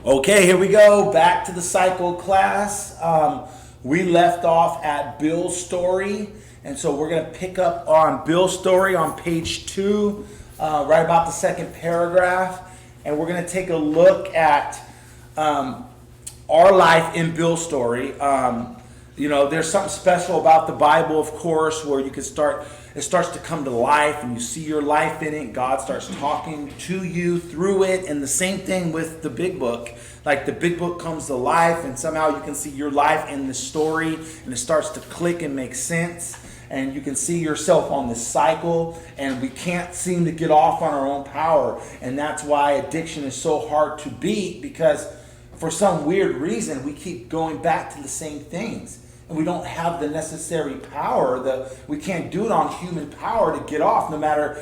Okay, here we go. Back to the cycle class. We left off at Bill's story, and so we're going to pick up on Bill's story on page 2, right about the second paragraph, and we're going to take a look at our life in Bill's story. There's something special about the Bible, of course, where it starts to come to life and you see your life in it. God starts talking to you through it. And the same thing with the big book. Like the big book comes to life and somehow you can see your life in the story and it starts to click and make sense. And you can see yourself on this cycle, and we can't seem to get off on our own power. And that's why addiction is so hard to beat, because for some weird reason, we keep going back to the same things. And we don't have the necessary power. We can't do it on human power to get off, no matter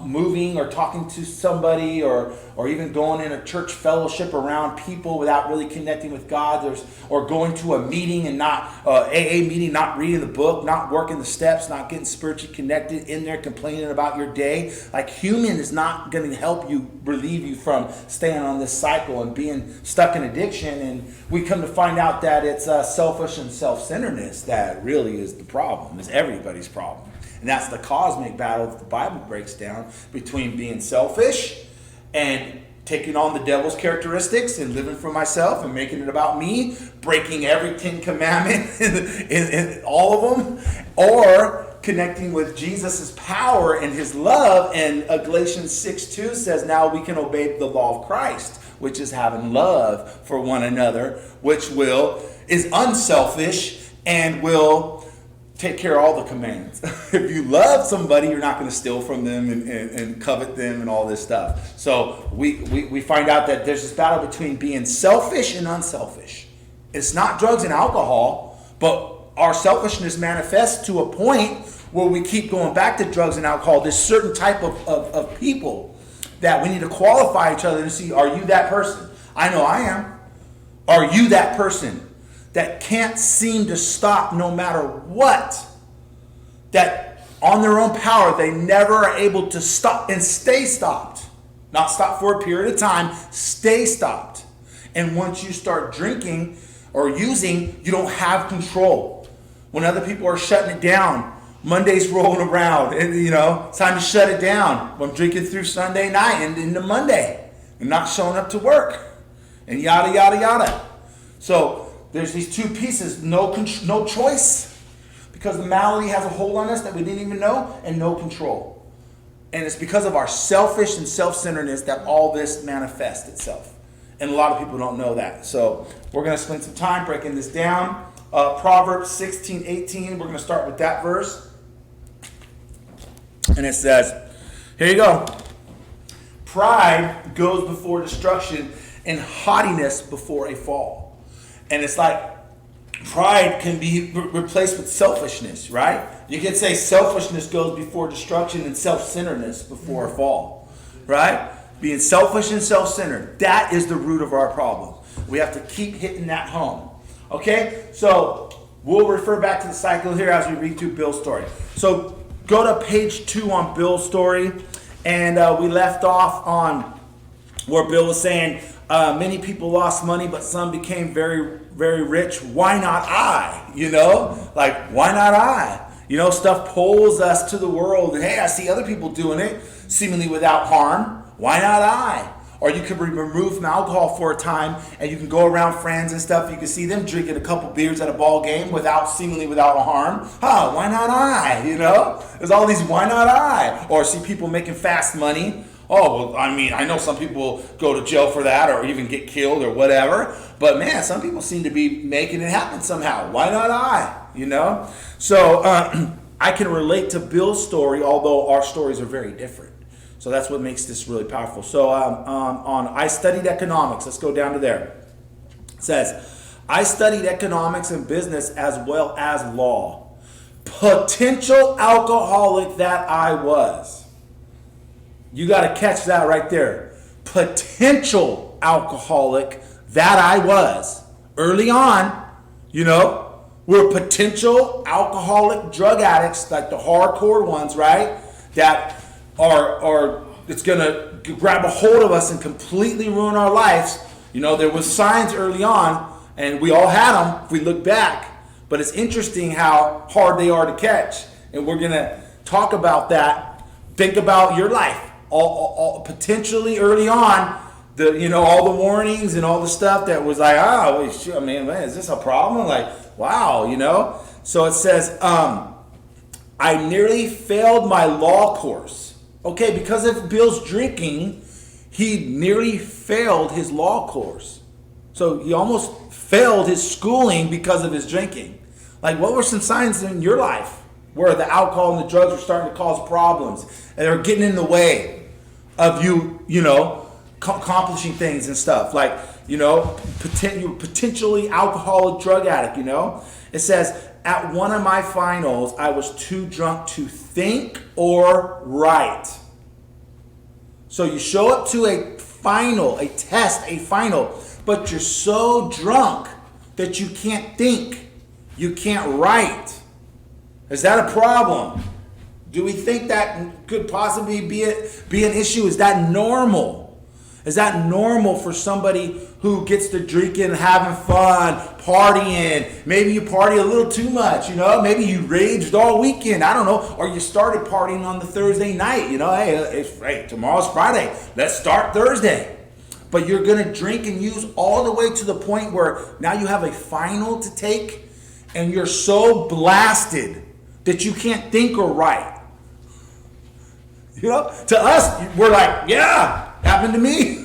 moving or talking to somebody or even going in a church fellowship around people without really connecting with God. Or going to a meeting and not AA meeting, not reading the book, not working the steps, not getting spiritually connected in there, complaining about your day. Like human is not going to help you, relieve you from staying on this cycle and being stuck in addiction. And we come to find out that it's selfish and self-centered that really is the problem, is everybody's problem. And that's the cosmic battle that the Bible breaks down between being selfish and taking on the devil's characteristics and living for myself and making it about me, breaking every 10 commandment in all of them, or connecting with Jesus' power and his love. And Galatians 6:2 says now we can obey the law of Christ, which is having love for one another, which is unselfish and will take care of all the commands. If you love somebody, you're not going to steal from them and covet them and all this stuff. So we find out that there's this battle between being selfish and unselfish. It's not drugs and alcohol, but our selfishness manifests to a point where we keep going back to drugs and alcohol. There's certain type of people that we need to qualify each other to see, are you that person? I know I am. Are you that person that can't seem to stop no matter what? That on their own power, they never are able to stop and stay stopped. Not stop for a period of time, stay stopped. And once you start drinking or using, you don't have control. When other people are shutting it down, Monday's rolling around, and it's time to shut it down. I'm drinking through Sunday night and into Monday and not showing up to work and yada, yada, yada. So there's these two pieces, no choice, because the malady has a hold on us that we didn't even know, and no control. And it's because of our selfish and self-centeredness that all this manifests itself. And a lot of people don't know that. So we're going to spend some time breaking this down. Proverbs 16:18, we're going to start with that verse. And it says, here you go. Pride goes before destruction and haughtiness before a fall. And it's like pride can be replaced with selfishness, right? You can say selfishness goes before destruction and self-centeredness before a fall, right? Being selfish and self-centered, that is the root of our problem. We have to keep hitting that home. Okay? So we'll refer back to the cycle here as we read through Bill's story. So go to page 2 on Bill's story. And we left off on where Bill was saying, many people lost money, but some became very, very rich. Why not I? Like, why not I? Stuff pulls us to the world. Hey, I see other people doing it, seemingly without harm. Why not I? Or you could be removed from alcohol for a time, and you can go around friends and stuff. You can see them drinking a couple beers at a ball game seemingly without harm. Why not I? There's all these why not I? Or see people making fast money. Oh, well, I know some people go to jail for that or even get killed or whatever. But man, some people seem to be making it happen somehow. Why not I? So I can relate to Bill's story, although our stories are very different. So that's what makes this really powerful. So on I studied economics. Let's go down to there. It says, I studied economics and business as well as law. Potential alcoholic that I was. You got to catch that right there. Potential alcoholic that I was. Early on, we're potential alcoholic drug addicts, like the hardcore ones, right? That are it's going to grab a hold of us and completely ruin our lives There was signs early on, and we all had them if we look back. But it's interesting how hard they are to catch. And we're going to talk about that. Think about your life. All potentially early on, all the warnings and all the stuff that was like, man, is this a problem? Like, wow, So it says, I nearly failed my law course. Okay, because of Bill's drinking, he nearly failed his law course. So he almost failed his schooling because of his drinking. Like, what were some signs in your life where the alcohol and the drugs were starting to cause problems and they were getting in the way of you, accomplishing things and stuff? Like, potentially alcoholic drug addict, It says, at one of my finals, I was too drunk to think or write. So you show up to a final, a test, a final, but you're so drunk that you can't think, you can't write. Is that a problem? Do we think that could possibly be an issue? Is that normal? Is that normal for somebody who gets to drinking, having fun, partying? Maybe you party a little too much, Maybe you raged all weekend, I don't know. Or you started partying on the Thursday night, Hey, tomorrow's Friday. Let's start Thursday. But you're going to drink and use all the way to the point where now you have a final to take and you're so blasted that you can't think or write. To us, we're like, yeah, happened to me.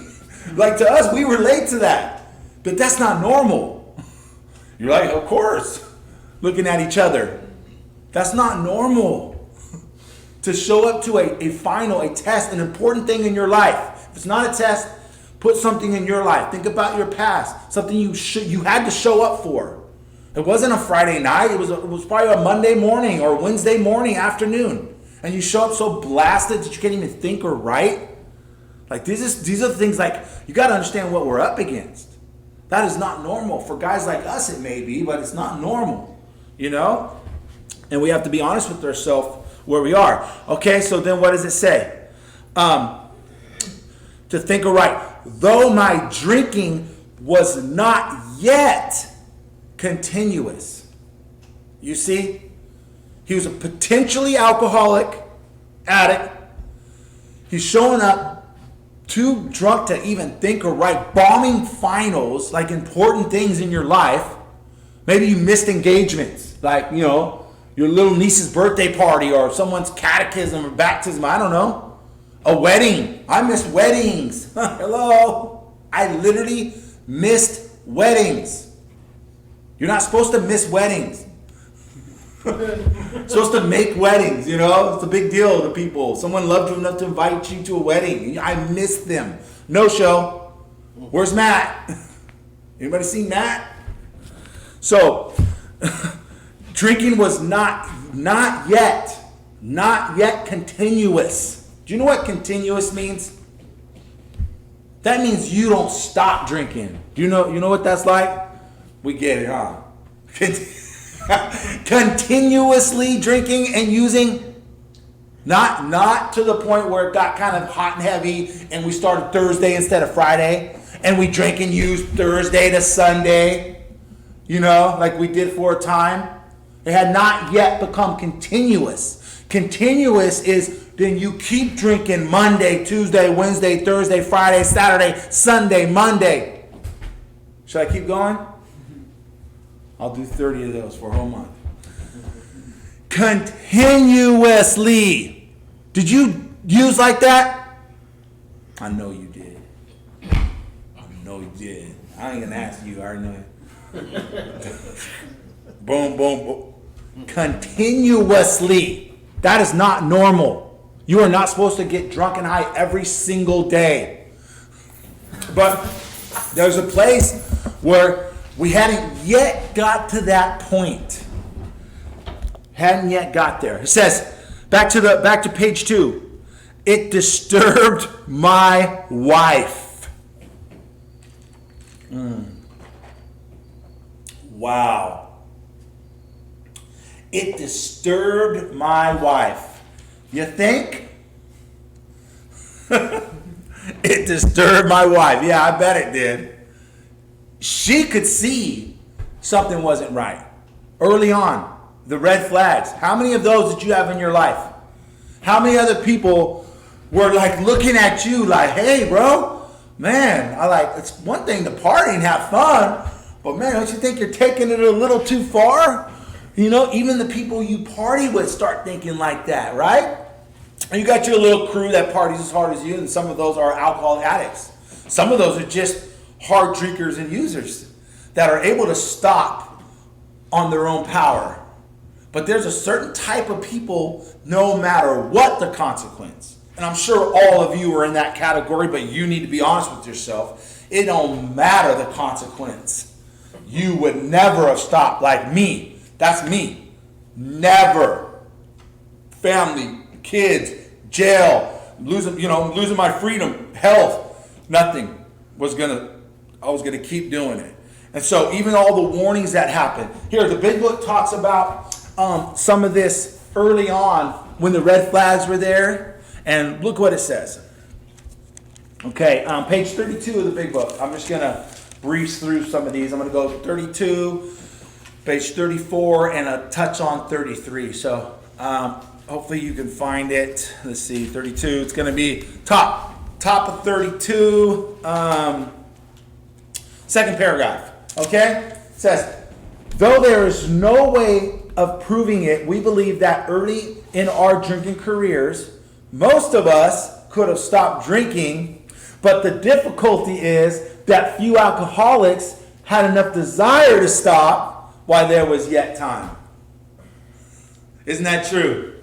Like, to us, we relate to that. But that's not normal. You're like, of course, looking at each other. That's not normal. To show up to a final, a test, an important thing in your life. If it's not a test, put something in your life. Think about your past. Something you had to show up for. It wasn't a Friday night. It was probably a Monday morning or Wednesday morning, afternoon. And you show up so blasted that you can't even think or write. Like, these are the things, like, you got to understand what we're up against. That is not normal. For guys like us, it may be, but it's not normal, And we have to be honest with ourselves where we are. Okay, so then what does it say? To think or write. Though my drinking was not yet continuous. You see? He was a potentially alcoholic addict. He's showing up too drunk to even think or write, bombing finals, like important things in your life. Maybe you missed engagements, like, your little niece's birthday party or someone's catechism or baptism, I don't know. A wedding. I missed weddings. Hello. I literally missed weddings. You're not supposed to miss weddings. Supposed to make weddings, It's a big deal to people. Someone loved you enough to invite you to a wedding. I missed them. No show. Where's Matt? Anybody seen Matt? So, drinking was not yet continuous. Do you know what continuous means? That means you don't stop drinking. Do you know what that's like? We get it, huh? Continuously drinking and using, not to the point where it got kind of hot and heavy and we started Thursday instead of Friday and we drank and used Thursday to Sunday, like we did for a time. It had not yet become continuous. Continuous is then you keep drinking Monday, Tuesday, Wednesday, Thursday, Friday, Saturday, Sunday, Monday. Should I keep going? I'll do 30 of those for a whole month. Continuously. Did you use like that? I know you did. I know you did. I ain't gonna ask you. I already know it. Boom, boom, boom. Continuously. That is not normal. You are not supposed to get drunk and high every single day. But there's a place where we hadn't yet got to that point. Hadn't yet got there. It says, back to page 2. It disturbed my wife. Wow. It disturbed my wife. You think? It disturbed my wife. Yeah, I bet it did. she could see something wasn't right early on. The red flags. How many of those did you have in your life? How many other people were like looking at you like, hey, bro, man, it's one thing to party and have fun, but man, don't you think you're taking it a little too far? You know, even the people you party with start thinking like that, right? And you got your little crew that parties as hard as you, and some of those are alcohol addicts. Some of those are just hard drinkers and users that are able to stop on their own power. But there's a certain type of people, no matter what the consequence. And I'm sure all of you are in that category, but you need to be honest with yourself. It don't matter the consequence. You would never have stopped like me. That's me. Never. Family, kids, jail, losing my freedom, health, nothing I was gonna keep doing it. And so even all the warnings that happen. Here, the big book talks about some of this early on when the red flags were there. And look what it says. Okay, page 32 of the big book. I'm just gonna breeze through some of these. I'm gonna go 32, page 34, and a touch on 33. So hopefully you can find it. Let's see, 32. It's gonna be top of 32, second paragraph. Okay, it says, though there is no way of proving it, we believe that early in our drinking careers, most of us could have stopped drinking, but the difficulty is that few alcoholics had enough desire to stop while there was yet time. Isn't that true?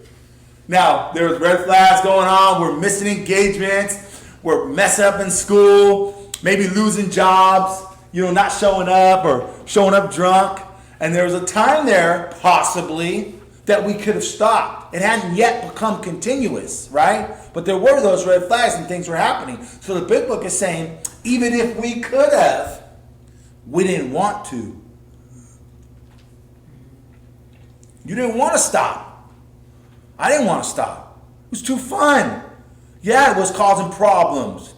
Now, there's red flags going on. We're missing engagements. We're messing up in school, maybe losing jobs, not showing up or showing up drunk. And there was a time there, possibly, that we could have stopped. It hadn't yet become continuous, right? But there were those red flags and things were happening. So the big book is saying, even if we could have, we didn't want to. You didn't want to stop. I didn't want to stop. It was too fun. Yeah, it was causing problems.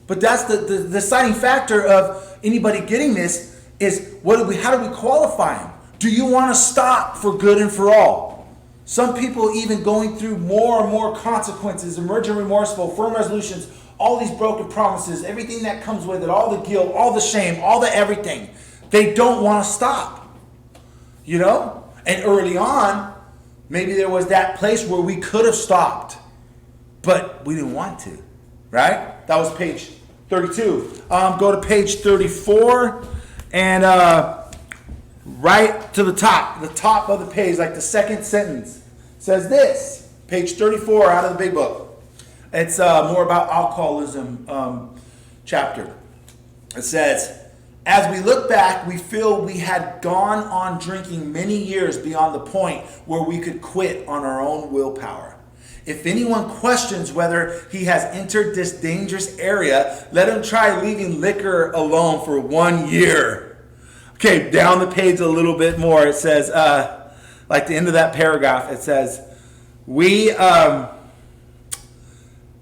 But that's the deciding factor of anybody getting this is how do we qualify them? Do you want to stop for good and for all? Some people even going through more and more consequences, emerging remorseful, firm resolutions, all these broken promises, everything that comes with it, all the guilt, all the shame, all the everything. They don't want to stop. And early on, maybe there was that place where we could have stopped, but we didn't want to, right? That was page 32. Go to page 34 and right to the top of the page, like the second sentence, says this. Page 34 out of the big book. It's more about alcoholism chapter. It says, as we look back, we feel we had gone on drinking many years beyond the point where we could quit on our own willpower. If anyone questions whether he has entered this dangerous area, let him try leaving liquor alone for 1 year. Okay, down the page a little bit more, it says, like the end of that paragraph, it says, we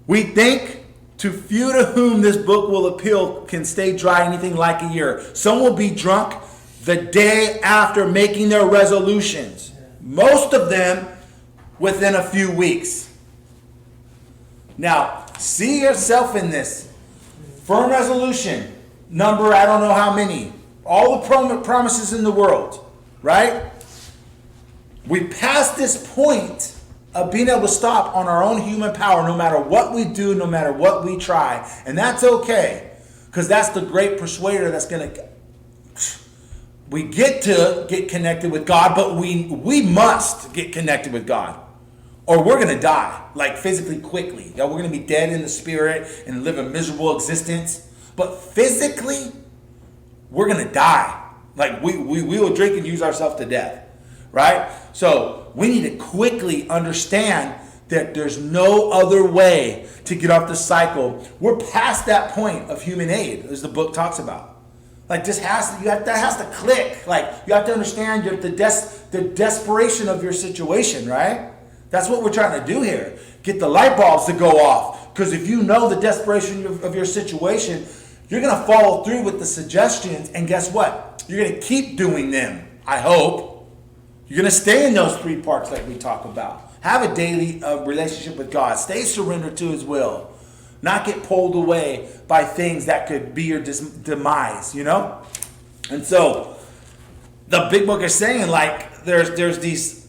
think too few to whom this book will appeal can stay dry anything like a year. Some will be drunk the day after making their resolutions. Most of them within a few weeks. Now, see yourself in this. Firm resolution. Number, I don't know how many. All the promises in the world. Right? We passed this point of being able to stop on our own human power no matter what we do, no matter what we try. And that's okay. Because that's the great persuader that's going to... We get to get connected with God, but we must get connected with God. Or we're going to die, like physically quickly. We're going to be dead in the spirit and live a miserable existence. But physically, we're going to die. Like we will drink and use ourselves to death. Right? So we need to quickly understand that there's no other way to get off the cycle. We're past that point of human aid, as the book talks about. Like that has to click. Like you have to understand the desperation of your situation, right? That's what we're trying to do here. Get the light bulbs to go off. Because if you know the desperation of your situation, You're going to follow through with the suggestions, and guess what? You're going to keep doing them, I hope. You're going to stay in those 3 parts like we talk about. Have a daily relationship with God. Stay surrendered to his will. Not get pulled away by things that could be your demise, you know? And so the big book is saying, like, there's these,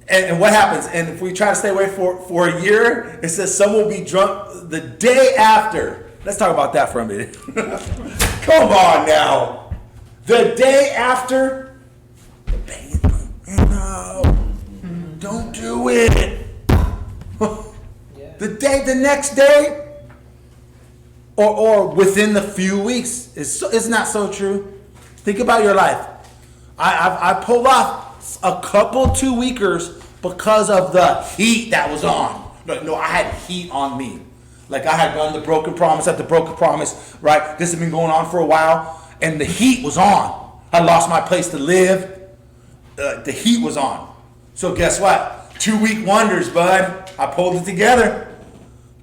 and what happens? And if we try to stay away for a year, it says some will be drunk the day after. Let's talk about that for a minute. Come on now. The day after, no, don't do it. The next day, or within the few weeks, isn't that so true? Think about your life. I pulled off a couple 2-weekers because of the heat that was on. No, I had heat on me. Like I had done the broken promise after broken promise, right? This has been going on for a while, and the heat was on. I lost my place to live. The heat was on. So guess what? 2-week wonders, bud. I pulled it together,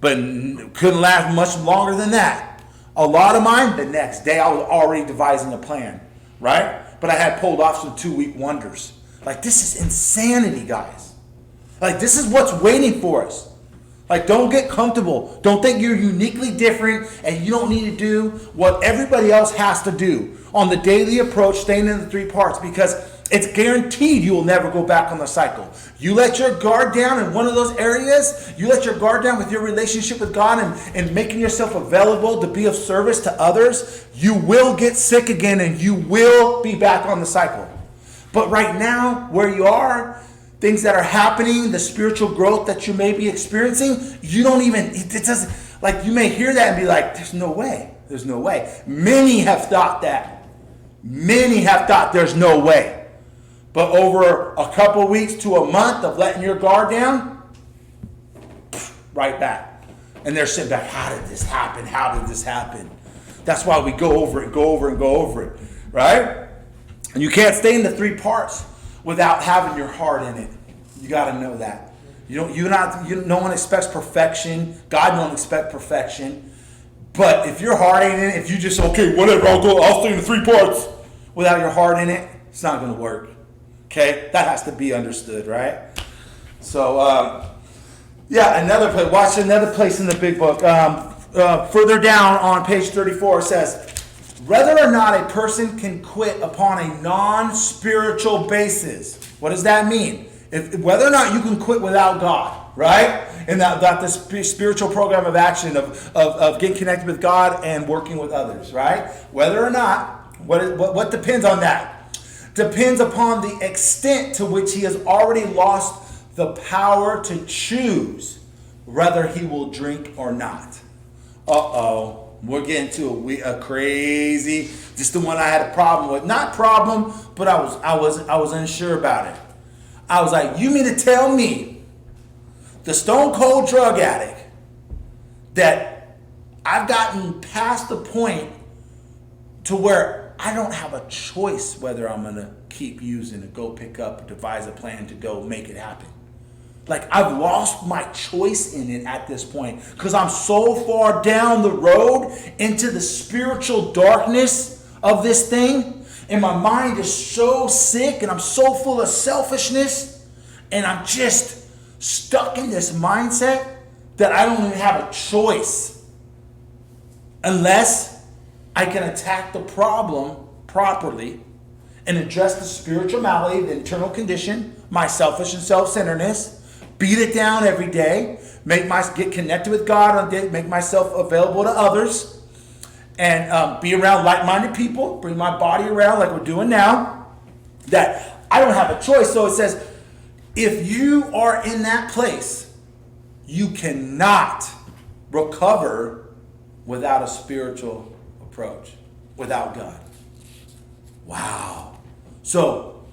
but couldn't last much longer than that. A lot of mine, the next day I was already devising a plan, right? But I had pulled off some 2-week wonders. Like, this is insanity, guys. Like, this is what's waiting for us. Like, don't get comfortable. Don't think you're uniquely different and you don't need to do what everybody else has to do on the daily approach, staying in the 3 parts, because it's guaranteed you will never go back on the cycle. You let your guard down in one of those areas, you let your guard down with your relationship with God and making yourself available to be of service to others, you will get sick again and you will be back on the cycle. But right now, where you are, things that are happening, the spiritual growth that you may be experiencing, you don't even, it doesn't, like, you may hear that and be like, there's no way. There's no way. Many have thought that. Many have thought there's no way. But over a couple weeks to a month of letting your guard down, right back. And they're sitting back, how did this happen? How did this happen? That's why we go over it, go over it, right? And you can't stay in the 3 parts without having your heart in it. You got to know that. No one expects perfection. God don't expect perfection. But if your heart ain't in it, if you just, okay, whatever, I'll stay in the 3 parts without your heart in it, it's not going to work. Okay? That has to be understood, right? So, another place. Watch another place in the big book. Further down on page 34, it says, whether or not a person can quit upon a non-spiritual basis. What does that mean? Whether or not you can quit without God, right? And that this spiritual program of action of getting connected with God and working with others, right? Whether or not, what depends on that? Depends upon the extent to which he has already lost the power to choose whether he will drink or not. We're getting to a crazy, just the one I had a problem with. Not problem, but I was unsure about it. I was like, you mean to tell me, the stone cold drug addict, that I've gotten past the point to where I don't have a choice whether I'm going to keep using it, go pick up, devise a plan to go make it happen. Like, I've lost my choice in it at this point because I'm so far down the road into the spiritual darkness of this thing. And my mind is so sick and I'm so full of selfishness. And I'm just stuck in this mindset that I don't even have a choice unless I can attack the problem properly and address the spiritual malady, the internal condition, my selfish and self-centeredness, beat it down every day, get connected with God, make myself available to others, and be around like-minded people, bring my body around like we're doing now, that I don't have a choice. So it says, if you are in that place, you cannot recover without a spiritual approach, without God. Wow. So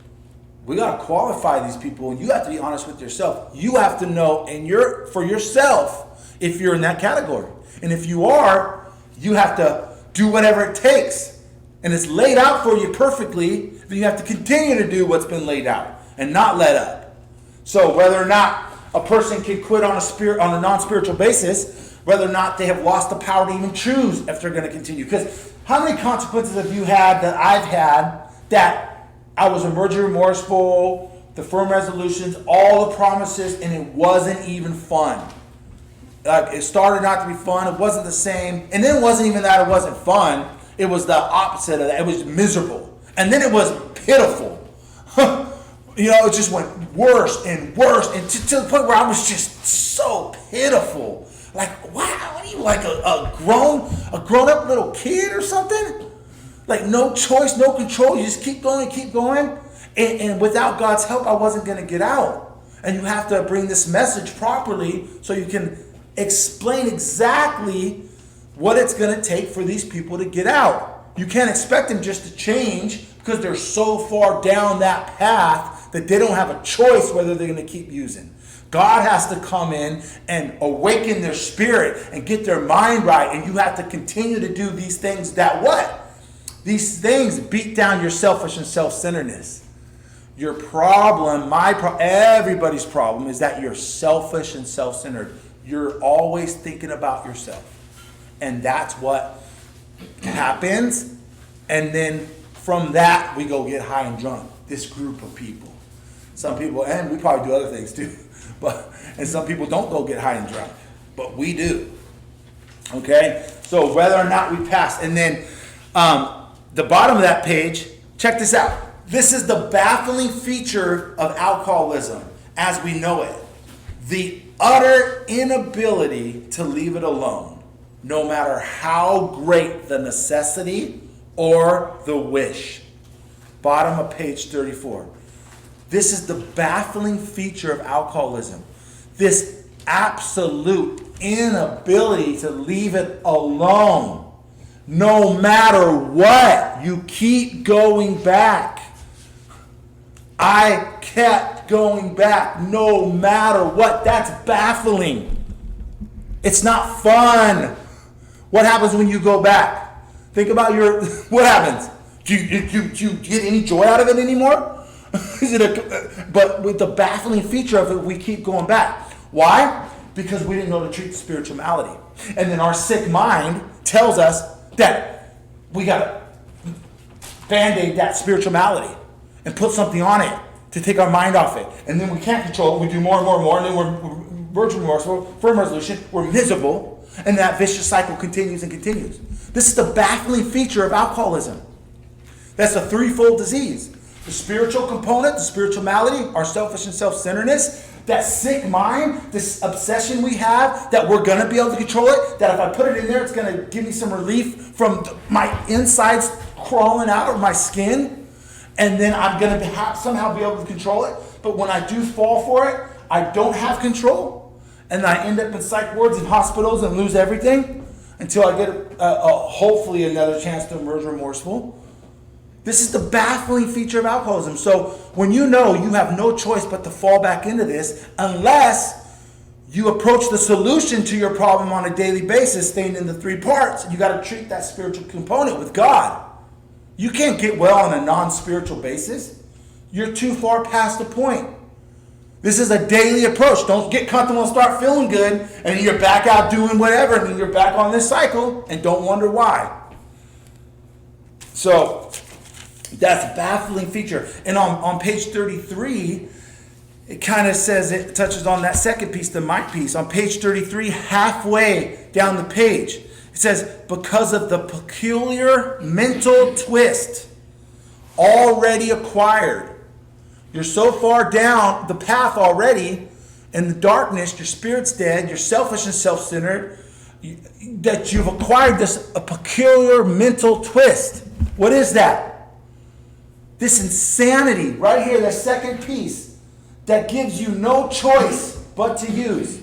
we got to qualify these people, and you have to be honest with yourself. You have to know for yourself if you're in that category. And if you are, you have to do whatever it takes. And it's laid out for you perfectly, then you have to continue to do what's been laid out and not let up. So whether or not a person can quit on a non-spiritual basis, whether or not they have lost the power to even choose if they're going to continue. Because how many consequences have you had that I've had that I was emerging remorseful, the firm resolutions, all the promises, and it wasn't even fun. Like, it started not to be fun. It wasn't the same. And then it wasn't even that it wasn't fun. It was the opposite of that. It was miserable. And then it was pitiful. It just went worse and worse, and to the point where I was just so pitiful. Like, wow, what are you, like a grown up little kid or something? Like, no choice, no control. You just keep going, keep going. And without God's help, I wasn't going to get out. And you have to bring this message properly so you can explain exactly what it's going to take for these people to get out. You can't expect them just to change because they're so far down that path that they don't have a choice whether they're going to keep using. God has to come in and awaken their spirit and get their mind right. And you have to continue to do these things that what? These things beat down your selfish and self-centeredness. Your problem, everybody's problem is that you're selfish and self-centered. You're always thinking about yourself. And that's what happens. And then from that, we go get high and drunk. This group of people. Some people, and we probably do other things too, and some people don't go get high and drunk, but we do. Okay? So whether or not we pass. And then the bottom of that page, check this out. This is the baffling feature of alcoholism as we know it. The utter inability to leave it alone, no matter how great the necessity or the wish. Bottom of page 34. This is the baffling feature of alcoholism. This absolute inability to leave it alone. No matter what, you keep going back. I kept going back no matter what. That's baffling. It's not fun. What happens when you go back? Think about what happens? Do you get any joy out of it anymore? But with the baffling feature of it, we keep going back. Why? Because we didn't know to treat the spiritual malady. And then our sick mind tells us that we got to band-aid that spiritual malady and put something on it to take our mind off it. And then we can't control it. We do more and more and more. And then we're virgin remorseful, firm resolution. We're miserable. And that vicious cycle continues and continues. This is the baffling feature of alcoholism. That's a threefold disease. The spiritual component, the spiritual malady, our selfish and self-centeredness, that sick mind, this obsession we have that we're going to be able to control it, that if I put it in there, it's going to give me some relief from my insides crawling out of my skin, and then I'm going to somehow be able to control it. But when I do fall for it, I don't have control, and I end up in psych wards and hospitals and lose everything until I get hopefully another chance to emerge remorseful. This is the baffling feature of alcoholism. So when you know you have no choice but to fall back into this, unless you approach the solution to your problem on a daily basis, staying in the three parts, you got to treat that spiritual component with God. You can't get well on a non-spiritual basis. You're too far past the point. This is a daily approach. Don't get comfortable and start feeling good, and then you're back out doing whatever, and then you're back on this cycle, and don't wonder why. So that's a baffling feature. And on page 33, it kind of says, it touches on that second piece, the might piece. On page 33, halfway down the page, it says, because of the peculiar mental twist already acquired. You're so far down the path already in the darkness, your spirit's dead, you're selfish and self-centered, that you've acquired a peculiar mental twist. What is that? This insanity right here, the second piece, that gives you no choice but to use.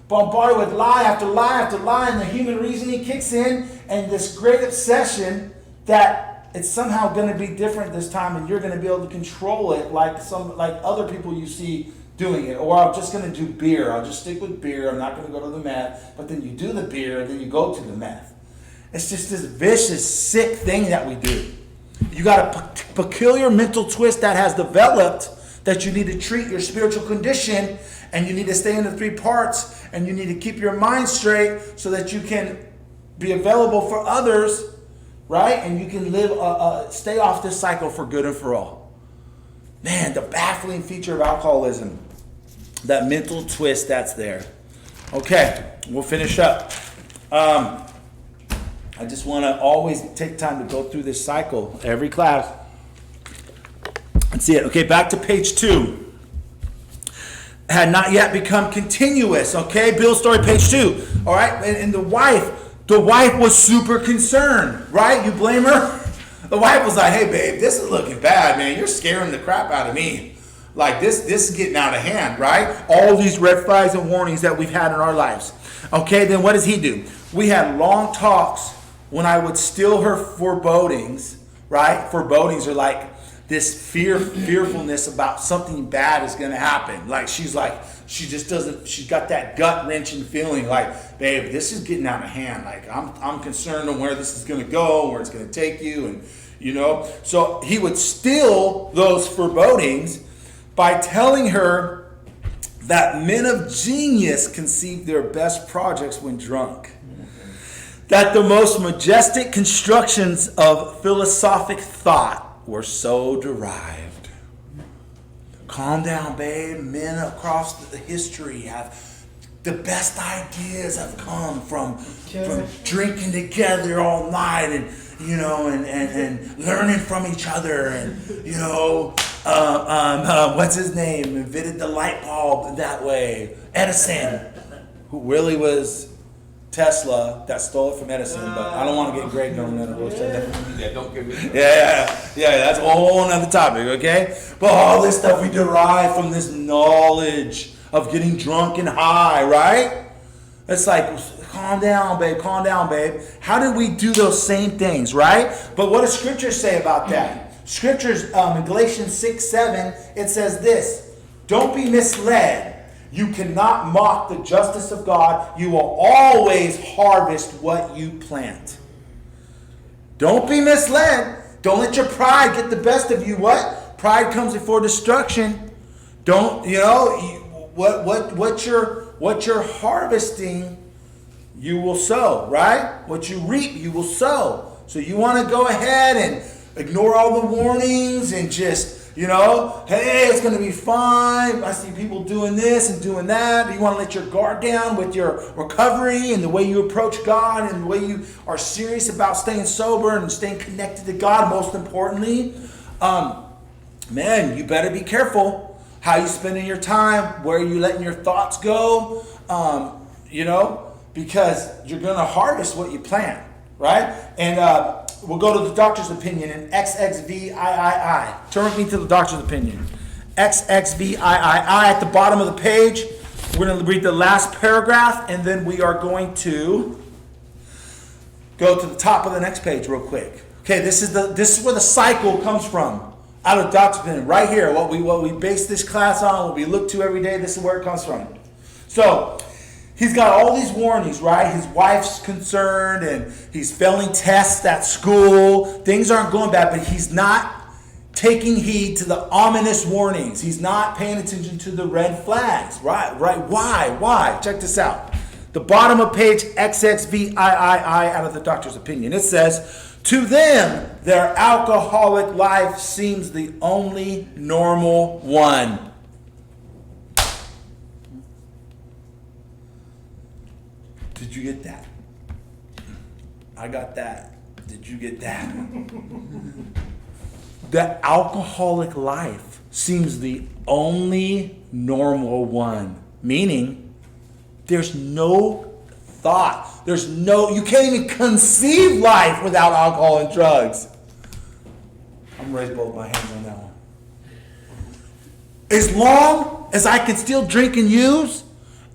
Bombarded with lie after lie after lie, and the human reasoning kicks in, and this great obsession that it's somehow going to be different this time, and you're going to be able to control it like other people you see doing it. Or I'm just going to do beer. I'll just stick with beer. I'm not going to go to the meth. But then you do the beer, and then you go to the meth. It's just this vicious, sick thing that we do. You got a peculiar mental twist that has developed that you need to treat your spiritual condition, and you need to stay in the 3 parts, and you need to keep your mind straight so that you can be available for others, right? And you can live, stay off this cycle for good and for all. Man, the baffling feature of alcoholism, that mental twist that's there. Okay, we'll finish up. I just want to always take time to go through this cycle every class and see it. Okay, back to page 2. Had not yet become continuous. Okay, Bill's story, page 2. All right, and the wife was super concerned, right? You blame her? The wife was like, hey, babe, this is looking bad, man. You're scaring the crap out of me. Like, this is getting out of hand, right? All these red flags and warnings that we've had in our lives. Okay, then what does he do? We had long talks when I would still her forebodings, right? Forebodings are like this fearfulness about something bad is going to happen. Like, she's got that gut-wrenching feeling like, babe, this is getting out of hand. Like, I'm concerned on where this is going to go, where it's going to take you, and, you know. So he would still those forebodings by telling her that men of genius conceive their best projects when drunk. That the most majestic constructions of philosophic thought were so derived. Calm down, babe. Men across the history have the best ideas have come from drinking together all night and, you know, and learning from each other, and, you know, what's his name? Invented the light bulb that way. Edison, who really was Tesla, that stole it from Edison, but I don't want to get Greg on that. Yeah, don't give me that. Yeah, that's a whole nother topic, okay? But all this stuff we derive from this knowledge of getting drunk and high, right? It's like, calm down, babe. How did we do those same things, right? But what does Scripture say about that? Scriptures, in Galatians 6:7, it says this: don't be misled. You cannot mock the justice of God. You will always harvest what you plant. Don't be misled. Don't let your pride get the best of you. What? Pride comes before destruction. Don't, you know, what you're harvesting, you will sow, right? What you reap, you will sow. So you want to go ahead and ignore all the warnings and just, you know, hey, it's going to be fine. I see people doing this and doing that. You want to let your guard down with your recovery and the way you approach God and the way you are serious about staying sober and staying connected to God, most importantly. Man, you better be careful how you spending your time, where you letting your thoughts go, you know, because you're going to harvest what you plant, right? And we'll go to the doctor's opinion in XXVIII. Turn with me to the doctor's opinion. XXVIII at the bottom of the page. We're going to read the last paragraph, and then we are going to go to the top of the next page real quick. Okay, this is where the cycle comes from. Out of doctor's opinion, right here. What we base this class on, what we look to every day, this is where it comes from. So, he's got all these warnings, right? His wife's concerned and he's failing tests at school. Things aren't going bad, but he's not taking heed to the ominous warnings. He's not paying attention to the red flags, right? Why? Check this out. The bottom of page XXVIII out of the doctor's opinion. It says, to them, their alcoholic life seems the only normal one. Did you get that? I got that. Did you get that? The alcoholic life seems the only normal one. Meaning, there's no thought. You can't even conceive life without alcohol and drugs. I'm going to raise both my hands on that one. As long as I can still drink and use,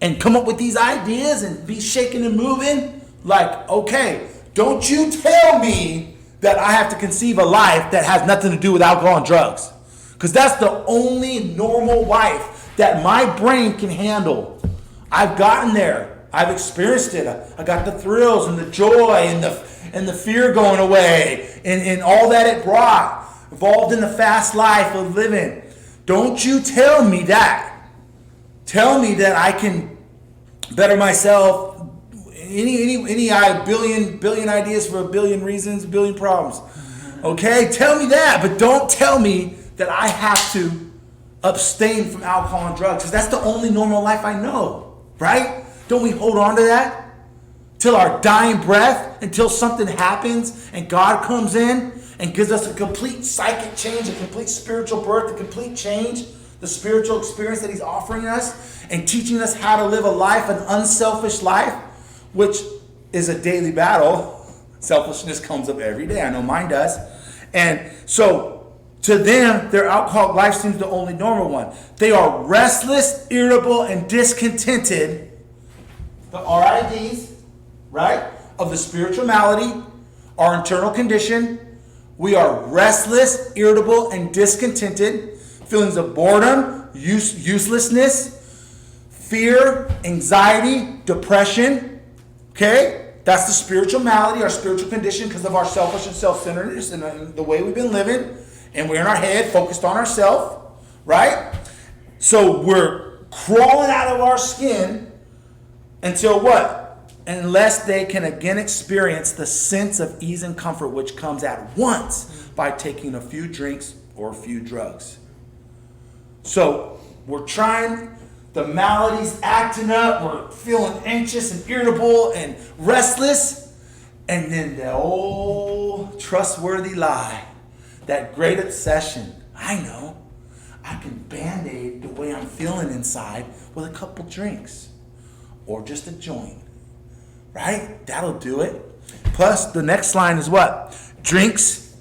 and come up with these ideas and be shaking and moving, like, okay, don't you tell me that I have to conceive a life that has nothing to do with alcohol and drugs. Because that's the only normal life that my brain can handle. I've gotten there. I've experienced it. I got the thrills and the joy and the fear going away and all that it brought. Involved in the fast life of living. Don't you tell me that. Tell me that I can better myself. Any billion ideas for a billion reasons, a billion problems. Okay, tell me that, but don't tell me that I have to abstain from alcohol and drugs, because that's the only normal life I know, right? Don't we hold on to that till our dying breath, until something happens and God comes in and gives us a complete psychic change, a complete spiritual birth, a complete change, the spiritual experience that he's offering us and teaching us how to live a life, an unselfish life, which is a daily battle. Selfishness comes up every day. I know mine does. And so to them, their alcoholic life seems the only normal one. They are restless, irritable, and discontented. The RIDs, right, of the spiritual malady, our internal condition. We are restless, irritable, and discontented. Feelings of boredom, uselessness, fear, anxiety, depression. Okay? That's the spiritual malady, our spiritual condition, because of our selfish and self-centeredness and the way we've been living. And we're in our head, focused on ourselves, right? So we're crawling out of our skin until what? Unless they can again experience the sense of ease and comfort which comes at once by taking a few drinks or a few drugs. So we're trying, the malady's acting up, we're feeling anxious and irritable and restless, and then the old trustworthy lie, that great obsession. I know, I can band-aid the way I'm feeling inside with a couple drinks or just a joint, right? That'll do it. Plus, the next line is what? Drinks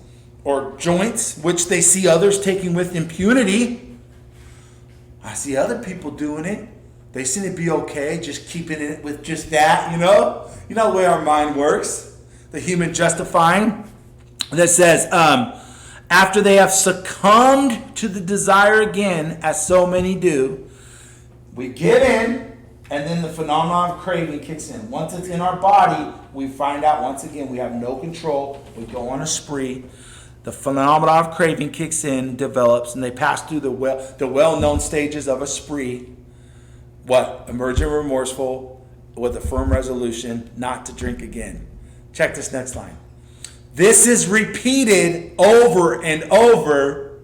or joints, which they see others taking with impunity. I see other people doing it. They seem to be okay, just keeping it with just that, you know? You know the way our mind works. The human justifying. That says, after they have succumbed to the desire again, as so many do, we give in, and then the phenomenon of craving kicks in. Once it's in our body, we find out once again we have no control. We go on a spree. The phenomenon of craving kicks in, develops, and they pass through the well-known stages of a spree. What? Emergent remorseful, with a firm resolution not to drink again. Check this next line. This is repeated over and over,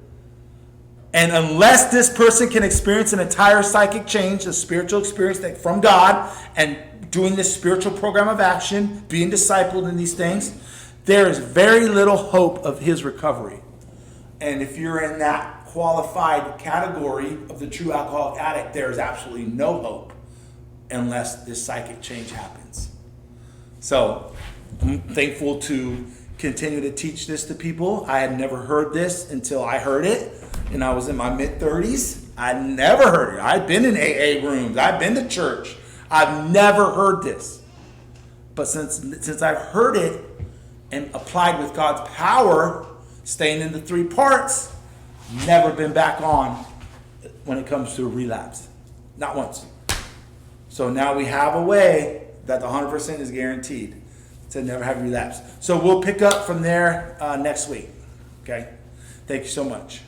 and unless this person can experience an entire psychic change, a spiritual experience from God, and doing this spiritual program of action, being discipled in these things, there is very little hope of his recovery. And if you're in that qualified category of the true alcoholic addict, there is absolutely no hope unless this psychic change happens. So I'm thankful to continue to teach this to people. I had never heard this until I heard it, and I was in my mid-30s. I never heard it. I've been in AA rooms. I've been to church. I've never heard this. But since I've heard it, and applied with God's power, staying in the 3 parts, never been back on when it comes to a relapse. Not once. So now we have a way that the 100% is guaranteed to never have relapse. So we'll pick up from there next week. Okay? Thank you so much.